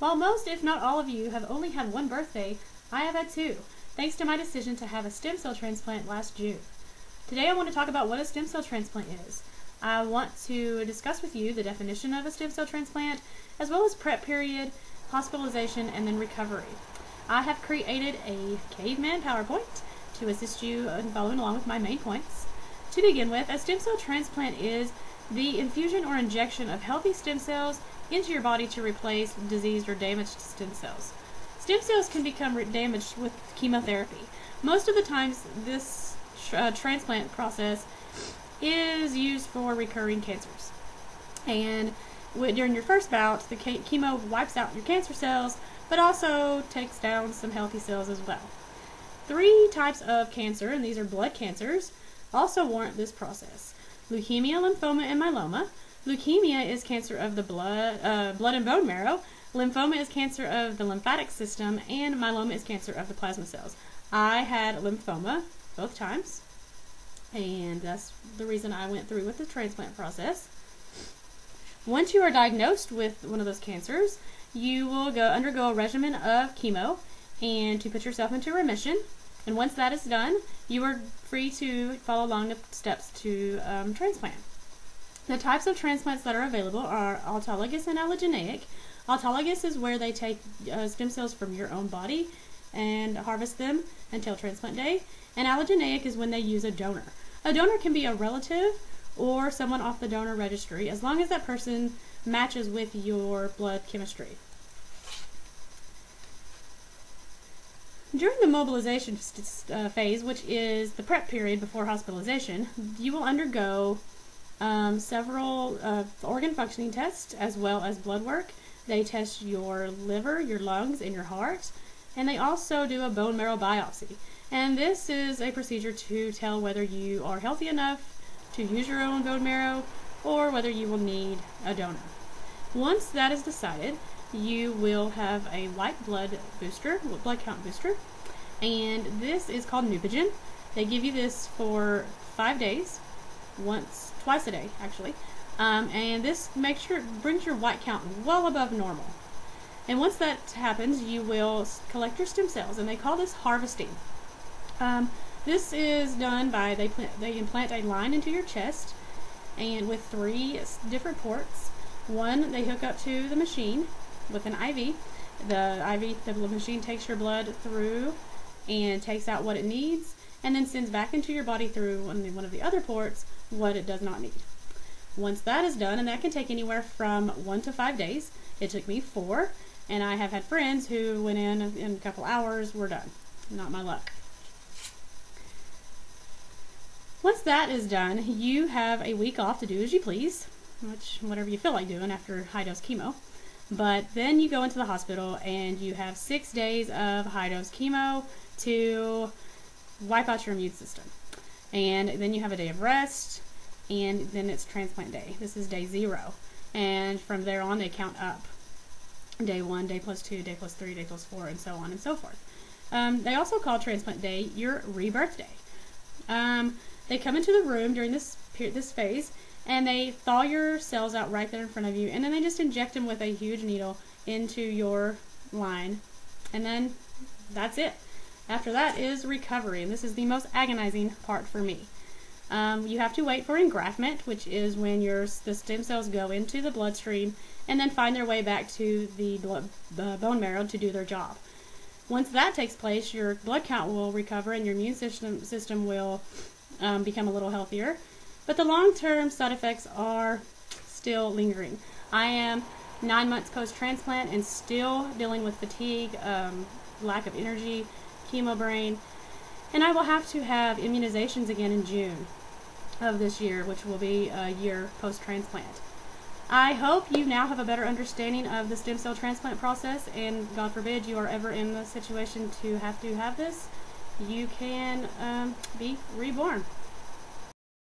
While most, if not all of you, have only had one birthday, I have had two, thanks to my decision to have a stem cell transplant last June. Today I want to talk about what a stem cell transplant is. I want to discuss with you the definition of a stem cell transplant, as well as prep period, hospitalization, and then recovery. I have created a caveman PowerPoint to assist you in following along with my main points. To begin with, a stem cell transplant is the infusion or injection of healthy stem cells into your body to replace diseased or damaged stem cells. Stem cells can become damaged with chemotherapy. Most of the times this transplant process is used for recurring cancers. And during your first bout, the chemo wipes out your cancer cells, but also takes down some healthy cells as well. 3 types of cancer, and these are blood cancers, also warrant this process: leukemia, lymphoma, and myeloma. Leukemia is cancer of the blood and bone marrow. Lymphoma is cancer of the lymphatic system, and myeloma is cancer of the plasma cells. I had lymphoma both times, and that's the reason I went through with the transplant process. Once you are diagnosed with one of those cancers, you will undergo a regimen of chemo and to put yourself into remission. And once that is done, you are free to follow along the steps to transplant. The types of transplants that are available are autologous and allogeneic. Autologous is where they take stem cells from your own body and harvest them until transplant day. And allogeneic is when they use a donor. A donor can be a relative or someone off the donor registry, as long as that person matches with your blood chemistry. During the mobilization phase, which is the prep period before hospitalization, you will undergo several organ functioning tests as well as blood work. They test your liver, your lungs, and your heart, and they also do a bone marrow biopsy. And this is a procedure to tell whether you are healthy enough to use your own bone marrow or whether you will need a donor. Once that is decided, you will have a white blood count booster, and this is called Neupogen. They give you this for 5 days, twice a day actually, and this brings your white count well above normal. And once that happens, you will collect your stem cells, and they call this harvesting. This is done by they implant a line into your chest, and with 3 different ports. One they hook up to the machine with an IV. The machine takes your blood through and takes out what it needs, and then sends back into your body through one of the other ports what it does not need. Once that is done, and that can take anywhere from 1 to 5 days. It took me 4, and I have had friends who went in a couple hours, were done. Not my luck. Once that is done, you have a week off to do as you please, whatever you feel like doing after high-dose chemo. But then you go into the hospital, and you have 6 days of high-dose chemo to wipe out your immune system. And then you have a day of rest, and then it's transplant day. This is day 0. And from there on, they count up. Day 1, day plus 2, day plus 3, day plus 4, and so on and so forth. They also call transplant day your rebirth day. They come into the room during this phase, and they thaw your cells out right there in front of you, and then they just inject them with a huge needle into your line, and then that's it. After that is recovery, and this is the most agonizing part for me. You have to wait for engraftment, which is when the stem cells go into the bloodstream and then find their way back to the bone marrow to do their job. Once that takes place, your blood count will recover and your immune system will become a little healthier. But the long-term side effects are still lingering. I am 9 months post-transplant and still dealing with fatigue, lack of energy, chemo brain, and I will have to have immunizations again in June of this year, which will be a year post-transplant. I hope you now have a better understanding of the stem cell transplant process, and God forbid you are ever in the situation to have this, you can be reborn.